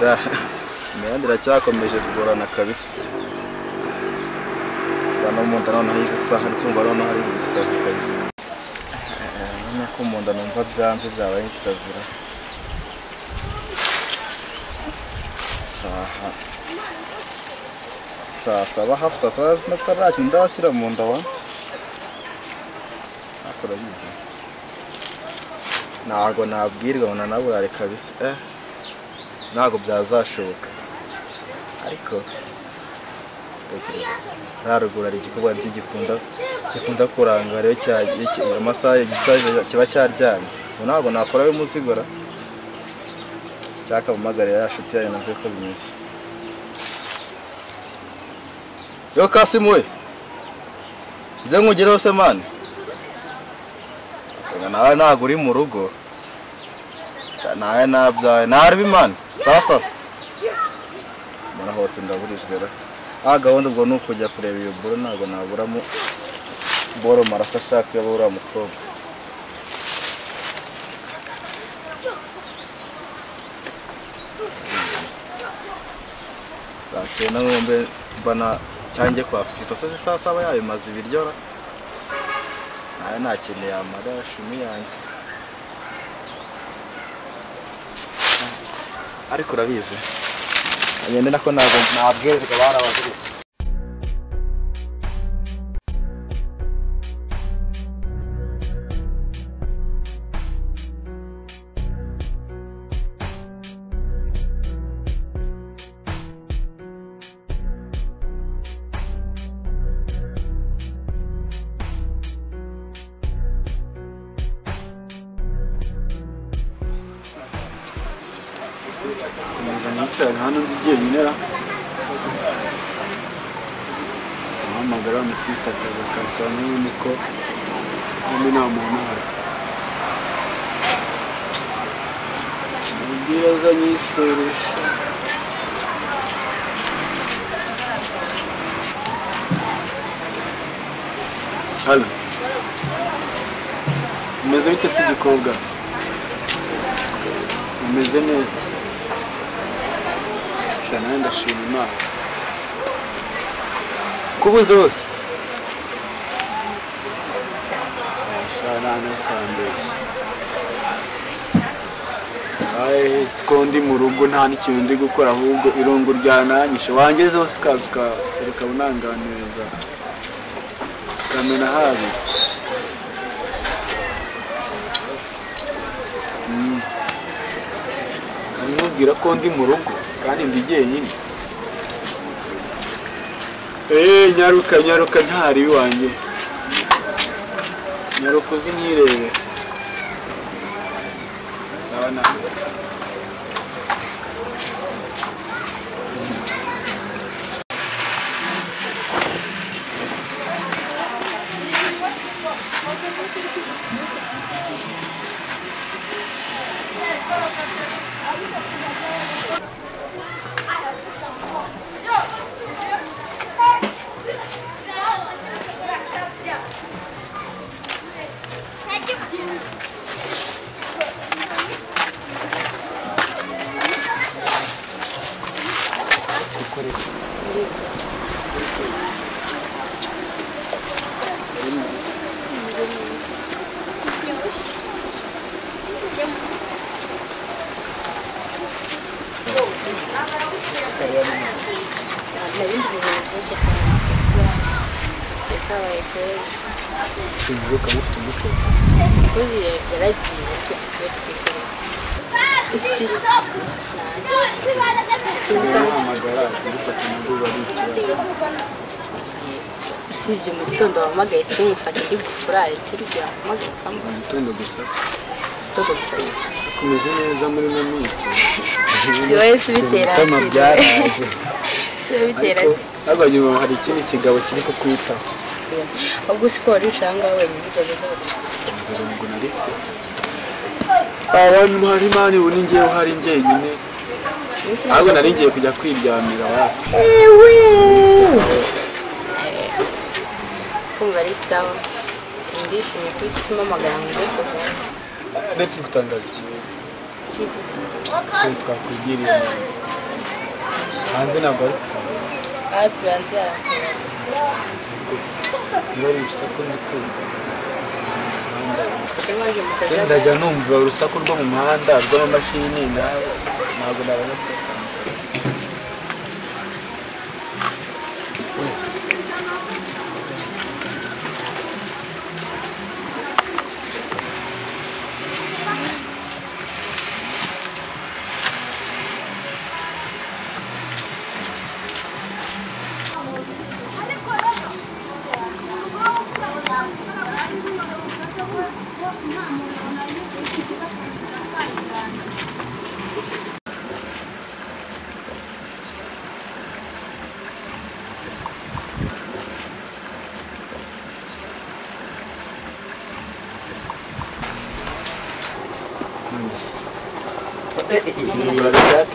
sha imihanda iracyakomeje kugorana kabisa no mu nda noneho izi saha ari kumva noneho hari ibisazi kabisa nko mu nda numva byanze byabaye nk'isazira saba hafsa sasa nataraki ndashyira mu nda wa akora bizi ntago nabwirwa na nabo ari kabisa ntago byazashoboka ariko tekereza rarugura ari igikorwa gikunda kuranga rero amasaha y'igisaje kiba cyaryamye ntago nakora we muzigora cyaka mumagarira yashuti yayo navyo ko bimeze yo Kasimu we nze nkugire hose mani nawe ntago uri mu rugo nawe nabyaye narbi mani sasa mbona hose ndaburijwe ra gahunda ubwo ni ukujya kureba iyo boro ntago naburamo boro marasa ashaka yaba uriya mukobwa saa cyenda ngombe mbana cyanjye kwa Kristo saa saba yayo maze ibiryora nawe nakeneye amara shumi yanjye ariko urabizi agende nako ntago nabwereka barabaziri hano ndigiye nyinera amagara mu sister kaza kasana niko nta muntu hari ndiza nyisoresha halo umeze bite si gikobwa umeze neza nawe ndashima Imana kubuze hose ashana kandesha siko ndi mu rugo nta n'ikintu ndi gukora ahubwo irungu ryananyishe wangeze hose kazuka reka bunanganiriza kamena habi nkubwira ko ndi mu rugo kandi ndigiye nyine nyaruka ntari wanjye nyaruka uzi nirebe sawa na Simbuka mufite umukozi umukozi yaragiye twese usibye mu gitondo wamagaye sinkufate ndi gufura ikirya wamagaye mu gitondo gusa kumeze neza muri no minsi si wese bitera si bitera abanyuma hari ikindi kigabo kiri ko kwita ubwo siporo ucanga wenyine ugeze ngo nari abantu hari mani buni ngiye hari njyenyine ahubwo nari ngiye kujya kwiryamira wapi kumva ari sawa ndishimye ko isima magana nze kuvuga nese gutangaza ikintu kigisi se twakwigiriye hanze ntabwo ari hafi hanze yarakora niba ari urusaku ndikubwa se waje mu se kajagari ndajya numva urusaku rwo mu muhanda rw'amamashini ntabwo nabona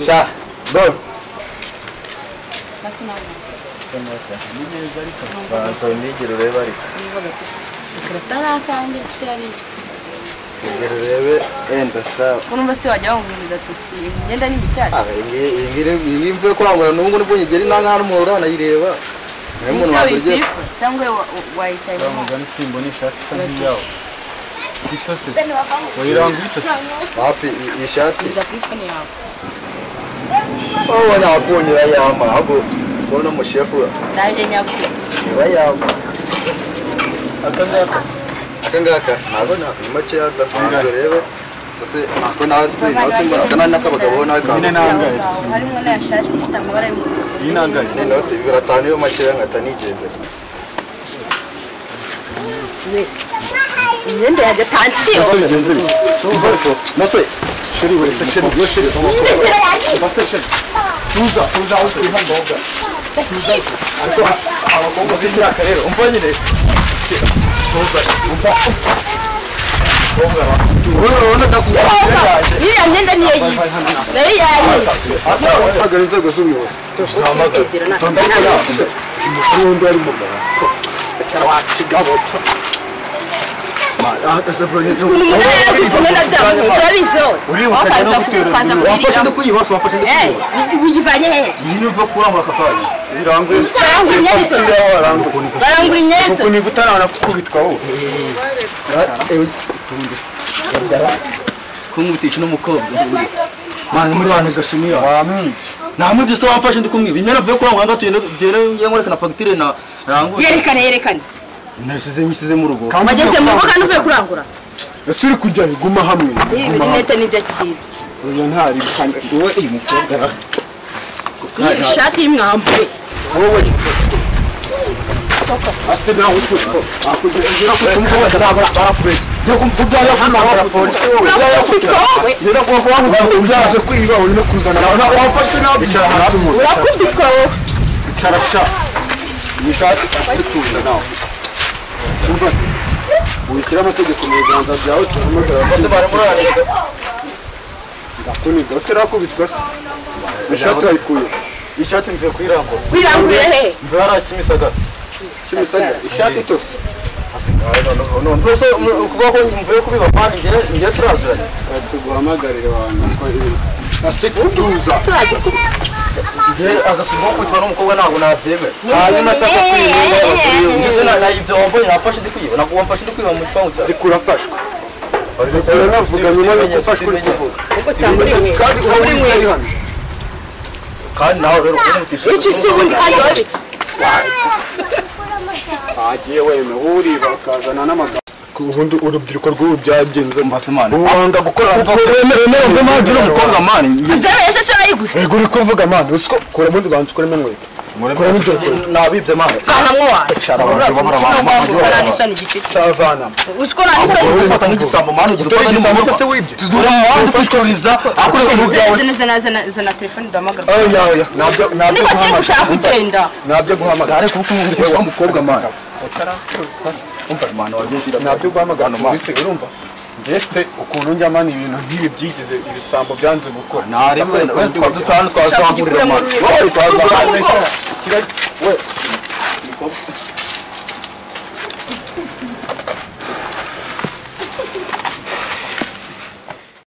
Sha, bon. basi nawe ni neza ariko Banza unigire urebe ariko. nivuga ati sikirasa nakanje mfite ari Nigire urebe enda sha. urumva se wajya wangurira tusi imyenda ni bishyashya Iyi mvuye kurangura n'ubwo nibwo nyigera inanga hano mu rana yireba. Nayo umuntu Ese waburyo. witifu cyangwa wayitaye mu mugani simbona ishati isa nk'iyawe itose wayiranga itose Wapi iyi shati? iza kuri fone yawe Oh nakunye yama hago. Bona mushefu naje nyakuri yama. akangaka Akangaka ntago ni make yada. Banza urebe. Sase nako nasi mbona kana nakabagabo nawe nyine ka. nangaye harimo na shati ifite amabara y'umutuku iyi nangaye Ni note 500 yo make ngata nigendera. imyenda ya gatansiyo Nose sheri we sheri yo sheri base sheri tuza hose ihamboga ariko abakobwa b'imyaka rero umva nyine tuza umva urabona ndakubwira iriya myenda niyo yibye nayo yayibye hagara inzego z'ubuyobozi ukigira na n'undi ari mugabo cyangwa wakigabo ukuntu umuntu yagize imyenda byamuze urabizi wowe ukaza wafashe kubirira ndikuyibasa wafashe ndikuyibasa uyivanye heza iyi uva kurangura kakanya biranguye barangura imyenda itose barangura imyenda kuko itose ni gutarana kukubitwa wowe kumwitisha n'umukobwa mwana muri bantu gashimira wamwica namwe byose wamfashe ndikumwiba imyenda mvuye kurangura ngato tugende ngoreka na fagitire na ranguye yerekane nasize mu rugo wageze mu rugo kandi uvuye kurangura ese uri kujya guma hamwe ibi rinete nibyo akibye oya ntari kandi wowe uyu mukobwa ni ishati y'umwambure wowe ase nawe uko akugera ko tumukobwa ndabara barapurese yo kubyara hano abara polisi wowe rero ko wamuze uzaze kwiba uri no kuzana wafashe nawe bicara hasi mu urakubitwa wowe bicara sha nishati asituza nawe umva wishyira amategeko mu biganza byawe tuhamagara bose baramurarira ndakuniga utarakubitwa se ishati wayikuye ishati mvuye kuyirangura wirangurira he mvuye hariya Kimisagara ishati itose rwose ukuvuga ko mvuye kubiba mani ngewe turaziranye tuguhamagarire abantu ko ase kuduza ngewe agasubwa kwitwa n'umukobwa ntabwo nabyemera hanyuma se akakwirinda ngeze nayibyo wambaye nafashe ndi kwiba ntabwo wamfashe ndi kwiba mu gipangu cyawe ariko urafashwa navuga nyuma yo gufashwa uri kuvuga ubwo cyangwa uri mwe kandi uba uri muri hano kandi nawe rero kumutisha iki si ubundi kandi wowe biki agiye weme uriba ukazana n'amagambo ubundi urubyiruko rw'ubu byagenze mbase mane wanga gukora wemerewe ngo manje n'umukobwa mani ibyo wese se wayiguze ego uri kuvuga mani usiko kora mundi bantu ukoremo inkweto kora n'ibyo nabibye mani vanamwo wawe n'isoni gifite cavana uziko nta n'isoni ufata nk'igisambo mani ugira uko n'igisambo se wibye tudura mu muhanda kwicururiza akoresha ibintu byawe zana telefone duhamagara oya nabyo niba kiri gushaka kugenda nabyo guhamagara ariko kuko umwumvise w'umukobwa mani umva mani wabyinjira nabyo guhamagara wese urumva ngeste ukuntu njya mani ibintu nk'ibi byigize ibisambo byanze gukora narebe twa dutanu twazangurira mani wowe twazangurira we